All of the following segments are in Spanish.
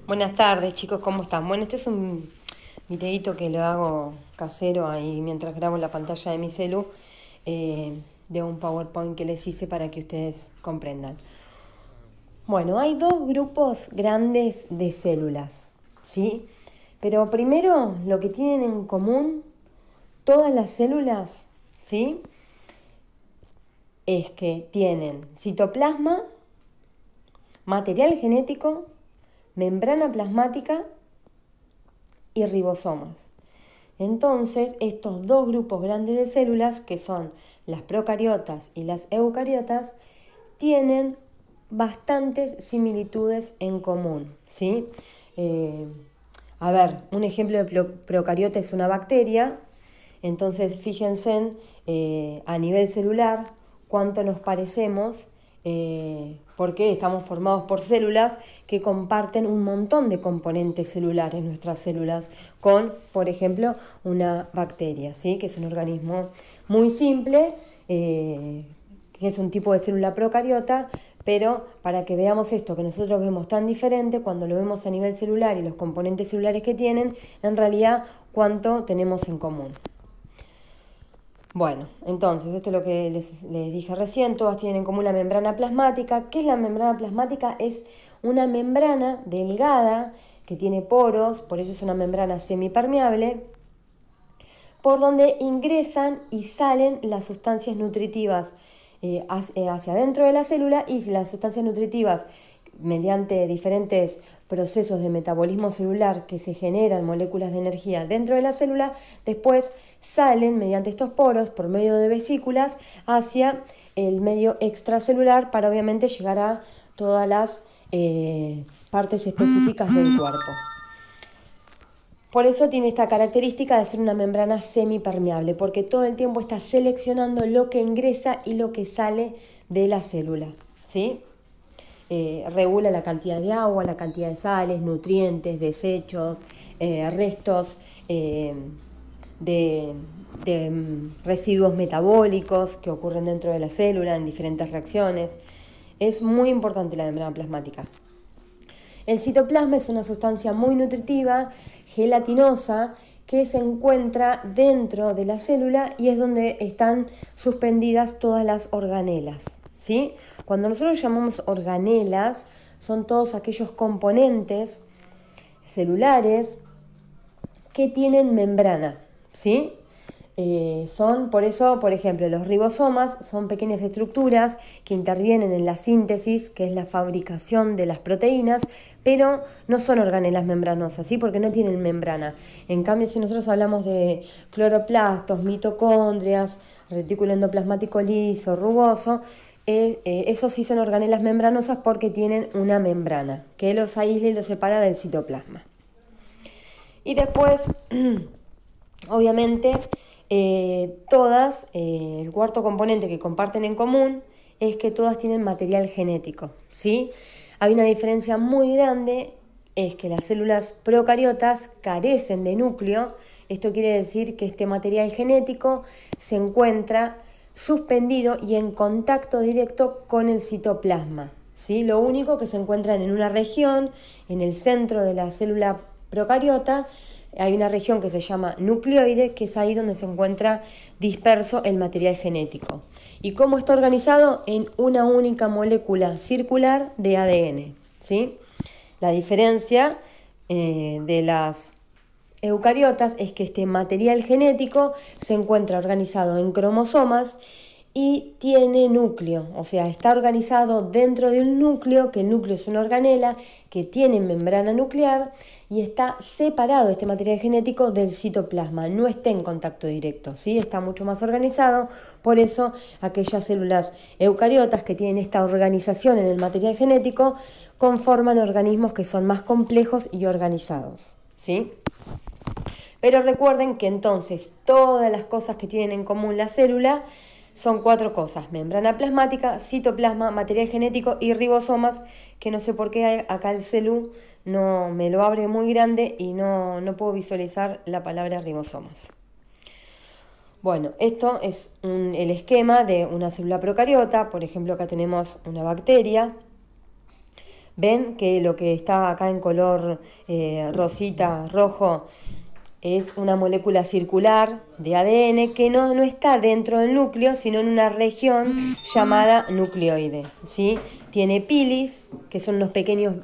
Buenas tardes, chicos, ¿cómo están? Bueno, este es un videíto que lo hago casero ahí mientras grabo la pantalla de mi celu, de un PowerPoint que les hice para que ustedes comprendan. Bueno, hay dos grupos grandes de células, ¿sí? Pero primero, lo que tienen en común todas las células, ¿sí? Es que tienen citoplasma, material genético, membrana plasmática y ribosomas. Entonces, estos dos grupos grandes de células, que son las procariotas y las eucariotas, tienen bastantes similitudes en común, ¿sí? A ver, un ejemplo de procariota es una bacteria. Entonces, fíjense a nivel celular cuánto nos parecemos, porque estamos formados por células que comparten un montón de componentes celulares, nuestras células, con, por ejemplo, una bacteria, ¿sí? Que es un organismo muy simple, que es un tipo de célula procariota, pero para que veamos esto que nosotros vemos tan diferente, cuando lo vemos a nivel celular y los componentes celulares que tienen, en realidad cuánto tenemos en común. Bueno, entonces, esto es lo que les dije recién, todas tienen en común la membrana plasmática. ¿Qué es la membrana plasmática? Es una membrana delgada que tiene poros, por eso es una membrana semipermeable, por donde ingresan y salen las sustancias nutritivas hacia adentro de la célula, y las sustancias nutritivas, mediante diferentes procesos de metabolismo celular que se generan moléculas de energía dentro de la célula, después salen mediante estos poros por medio de vesículas hacia el medio extracelular para obviamente llegar a todas las partes específicas del cuerpo. Por eso tiene esta característica de ser una membrana semipermeable, porque todo el tiempo está seleccionando lo que ingresa y lo que sale de la célula, ¿sí? Regula la cantidad de agua, la cantidad de sales, nutrientes, desechos, restos de residuos metabólicos que ocurren dentro de la célula en diferentes reacciones. Es muy importante la membrana plasmática. El citoplasma es una sustancia muy nutritiva, gelatinosa, que se encuentra dentro de la célula y es donde están suspendidas todas las organelas, ¿sí? Cuando nosotros llamamos organelas, son todos aquellos componentes celulares que tienen membrana, ¿sí? Son, por eso, por ejemplo, los ribosomas son pequeñas estructuras que intervienen en la síntesis, que es la fabricación de las proteínas, pero no son organelas membranosas, ¿sí? Porque no tienen membrana. En cambio, si nosotros hablamos de cloroplastos, mitocondrias, retículo endoplasmático liso, rugoso, esos sí son organelas membranosas porque tienen una membrana que los aísla y los separa del citoplasma. Y después, obviamente, todas, el cuarto componente que comparten en común es que todas tienen material genético, ¿sí? Hay una diferencia muy grande, es que las células procariotas carecen de núcleo. Esto quiere decir que este material genético se encuentra suspendido y en contacto directo con el citoplasma, ¿sí? Lo único que se encuentran en una región, en el centro de la célula procariota, hay una región que se llama nucleoide, que es ahí donde se encuentra disperso el material genético. ¿Y cómo está organizado? En una única molécula circular de ADN, ¿sí? La diferencia de las eucariotas es que este material genético se encuentra organizado en cromosomas y tiene núcleo, o sea, está organizado dentro de un núcleo, que el núcleo es una organela que tiene membrana nuclear y está separado este material genético del citoplasma, no está en contacto directo, ¿sí? Está mucho más organizado. Por eso aquellas células eucariotas que tienen esta organización en el material genético conforman organismos que son más complejos y organizados, ¿sí? Pero recuerden que entonces todas las cosas que tienen en común la célula son 4 cosas: membrana plasmática, citoplasma, material genético y ribosomas, que no sé por qué acá el celu no me lo abre muy grande y no puedo visualizar la palabra ribosomas. Bueno, esto es el esquema de una célula procariota. Por ejemplo, acá tenemos una bacteria. Ven que lo que está acá en color rosita, rojo, es una molécula circular de ADN que no está dentro del núcleo, sino en una región llamada nucleoide, ¿sí? Tiene pilis, que son unos pequeños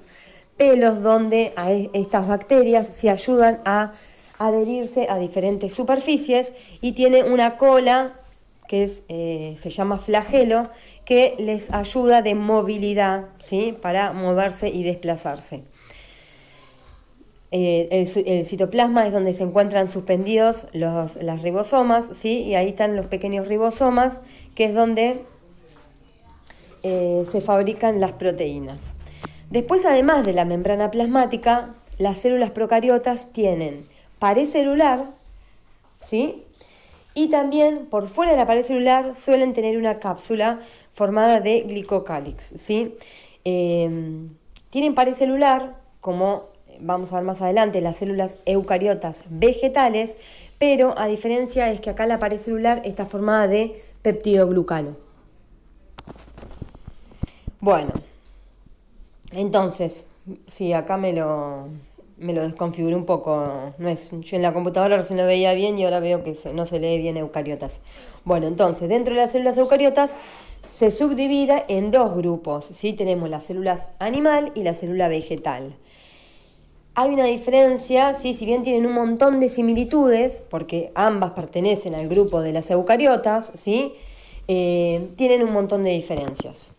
pelos donde estas bacterias se ayudan a adherirse a diferentes superficies, y tiene una cola que se llama flagelo, que les ayuda de movilidad, ¿sí? Para moverse y desplazarse. El citoplasma es donde se encuentran suspendidos las ribosomas, ¿sí? Y ahí están los pequeños ribosomas, que es donde se fabrican las proteínas. Después, además de la membrana plasmática, las células procariotas tienen pared celular, ¿sí? Y también por fuera de la pared celular suelen tener una cápsula formada de glicocálix, ¿sí? Tienen pared celular, como vamos a ver más adelante, las células eucariotas vegetales, pero a diferencia es que acá la pared celular está formada de peptidoglucano. Bueno, entonces, sí, acá me lo desconfiguré un poco. Yo en la computadora recién lo veía bien y ahora veo que no se lee bien eucariotas. Bueno, entonces, dentro de las células eucariotas se subdivide en dos grupos, ¿sí? Tenemos las células animal y la célula vegetal. Hay una diferencia, ¿sí? Si bien tienen un montón de similitudes, porque ambas pertenecen al grupo de las eucariotas, ¿sí? Tienen un montón de diferencias.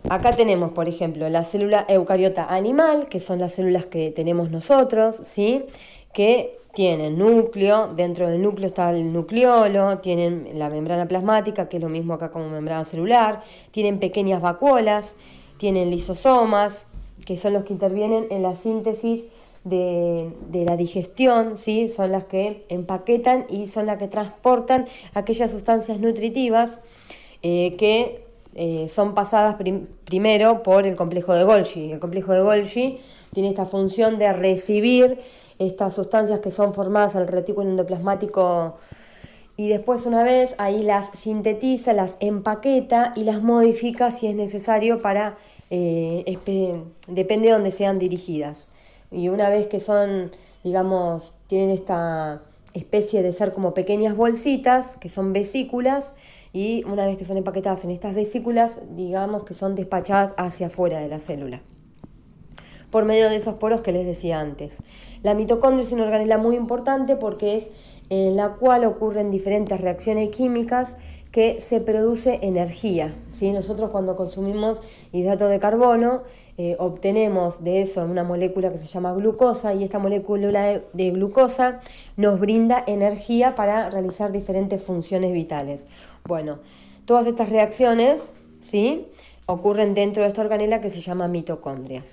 Acá tenemos, por ejemplo, la célula eucariota animal, que son las células que tenemos nosotros, ¿sí? Que tienen núcleo, dentro del núcleo está el nucleolo, tienen la membrana plasmática, que es lo mismo acá como membrana celular, tienen pequeñas vacuolas, tienen lisosomas, que son los que intervienen en la síntesis de la digestión, ¿sí? Son las que empaquetan y son las que transportan aquellas sustancias nutritivas que son pasadas primero por el complejo de Golgi. El complejo de Golgi tiene esta función de recibir estas sustancias que son formadas al retículo endoplasmático, y después, una vez ahí, las sintetiza, las empaqueta y las modifica si es necesario para, depende de dónde sean dirigidas. Y una vez que son, digamos, tienen esta especie de ser como pequeñas bolsitas, que son vesículas, y una vez que son empaquetadas en estas vesículas, digamos que son despachadas hacia afuera de la célula, por medio de esos poros que les decía antes. La mitocondria es una organela muy importante porque es en la cual ocurren diferentes reacciones químicas que se produce energía, ¿sí? Nosotros cuando consumimos hidrato de carbono obtenemos de eso una molécula que se llama glucosa, y esta molécula de glucosa nos brinda energía para realizar diferentes funciones vitales. Bueno, todas estas reacciones, ¿sí?, ocurren dentro de esta organela que se llama mitocondrias.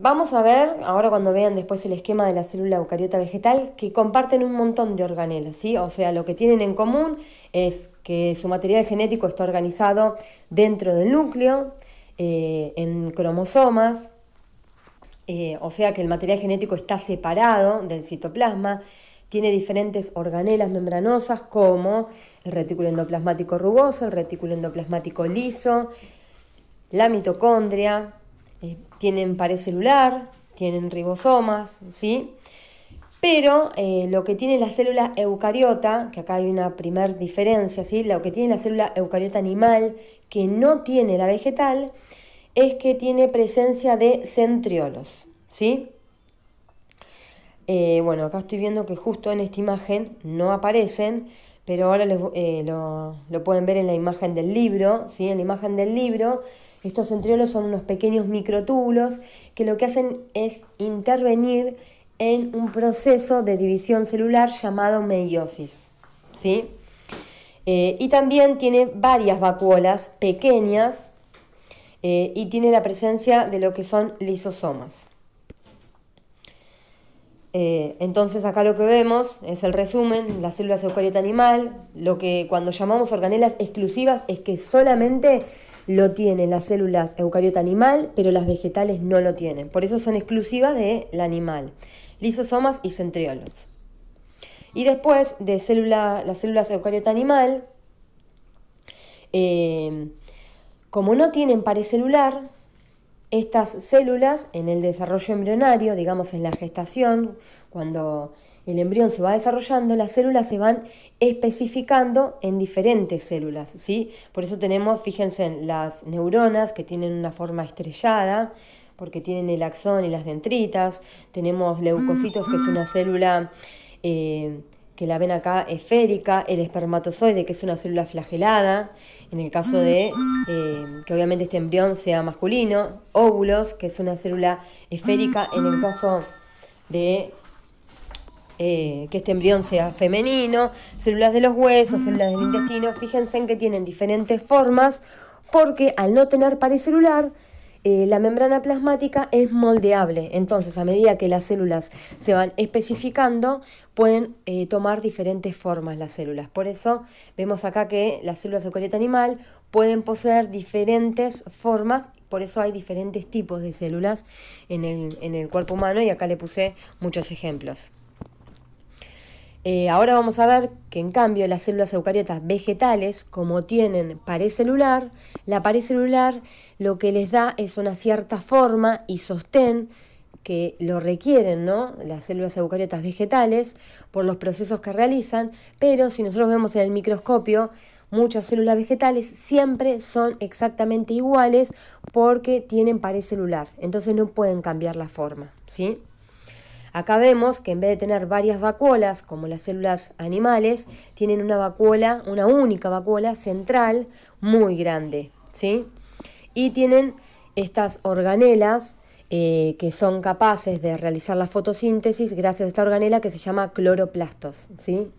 Vamos a ver, ahora cuando vean después el esquema de la célula eucariota vegetal, que comparten un montón de organelas, ¿sí? O sea, lo que tienen en común es que su material genético está organizado dentro del núcleo, en cromosomas, o sea que el material genético está separado del citoplasma, tiene diferentes organelas membranosas como el retículo endoplasmático rugoso, el retículo endoplasmático liso, la mitocondria. Tienen pared celular, tienen ribosomas, ¿sí? Pero lo que tiene la célula eucariota, que acá hay una primer diferencia, ¿sí? Lo que tiene la célula eucariota animal, que no tiene la vegetal, es que tiene presencia de centriolos, ¿sí? Bueno, acá estoy viendo que justo en esta imagen no aparecen, pero ahora lo pueden ver en la imagen del libro, ¿sí? En la imagen del libro, estos centriolos son unos pequeños microtúbulos que lo que hacen es intervenir en un proceso de división celular llamado meiosis, ¿sí? Y también tiene varias vacuolas pequeñas y tiene la presencia de lo que son lisosomas. Entonces acá lo que vemos es el resumen, las células eucariota animal. Lo que cuando llamamos organelas exclusivas es que solamente lo tienen las células eucariota animal, pero las vegetales no lo tienen. Por eso son exclusivas del animal, lisosomas y centriolos. Y después de las células eucariota animal, Como no tienen pared celular, estas células en el desarrollo embrionario, digamos en la gestación, cuando el embrión se va desarrollando, las células se van especificando en diferentes células, ¿sí? Por eso tenemos, fíjense, en las neuronas que tienen una forma estrellada, porque tienen el axón y las dendritas. Tenemos leucocitos, que es una célula que la ven acá esférica, el espermatozoide, que es una célula flagelada, en el caso de que obviamente este embrión sea masculino, óvulos, que es una célula esférica, en el caso de que este embrión sea femenino, células de los huesos, células del intestino. Fíjense en que tienen diferentes formas, porque al no tener pared celular, la membrana plasmática es moldeable. Entonces, a medida que las células se van especificando, pueden tomar diferentes formas las células. Por eso vemos acá que las células eucariota animal pueden poseer diferentes formas. Por eso hay diferentes tipos de células en el cuerpo humano, y acá le puse muchos ejemplos. Ahora vamos a ver que en cambio las células eucariotas vegetales, como tienen pared celular, la pared celular lo que les da es una cierta forma y sostén que lo requieren, ¿no?, las células eucariotas vegetales por los procesos que realizan, pero si nosotros vemos en el microscopio, muchas células vegetales siempre son exactamente iguales porque tienen pared celular, entonces no pueden cambiar la forma, ¿sí? Acá vemos que en vez de tener varias vacuolas, como las células animales, tienen una única vacuola central muy grande, ¿sí? Y tienen estas organelas que son capaces de realizar la fotosíntesis gracias a esta organela que se llama cloroplastos, ¿sí?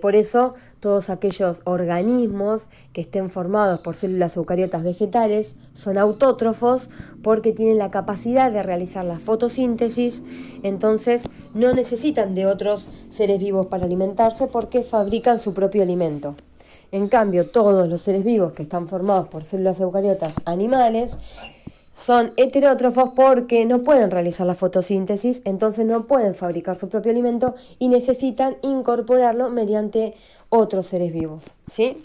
Por eso todos aquellos organismos que estén formados por células eucariotas vegetales son autótrofos, porque tienen la capacidad de realizar la fotosíntesis, entonces no necesitan de otros seres vivos para alimentarse porque fabrican su propio alimento. En cambio, todos los seres vivos que están formados por células eucariotas animales son heterótrofos porque no pueden realizar la fotosíntesis, entonces no pueden fabricar su propio alimento y necesitan incorporarlo mediante otros seres vivos, ¿sí?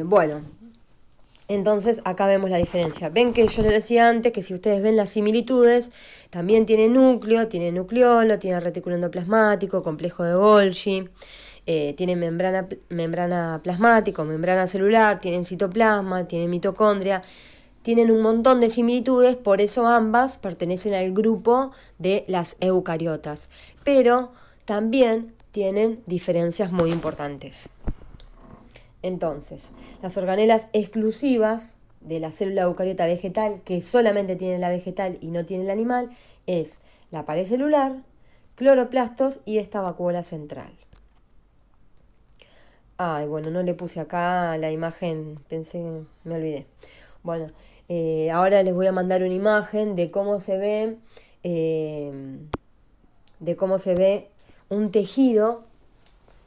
Bueno, entonces acá vemos la diferencia. Ven que yo les decía antes que si ustedes ven las similitudes, también tiene núcleo, tiene nucleolo, tiene retículo endoplasmático, complejo de Golgi, tiene membrana plasmática, membrana celular, tienen citoplasma, tienen mitocondria. Tienen un montón de similitudes, por eso ambas pertenecen al grupo de las eucariotas, pero también tienen diferencias muy importantes. Entonces, las organelas exclusivas de la célula eucariota vegetal, que solamente tiene la vegetal y no tiene el animal, es la pared celular, cloroplastos y esta vacuola central. Ay, bueno, no le puse acá la imagen, me olvidé. Bueno, ahora les voy a mandar una imagen de cómo se ve, un tejido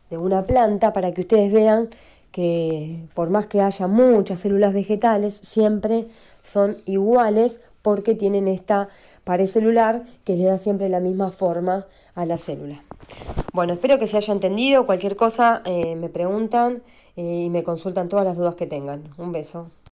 de una planta, para que ustedes vean que por más que haya muchas células vegetales, siempre son iguales porque tienen esta pared celular que le da siempre la misma forma a la célula. Bueno, espero que se haya entendido. Cualquier cosa me preguntan y me consultan todas las dudas que tengan. Un beso.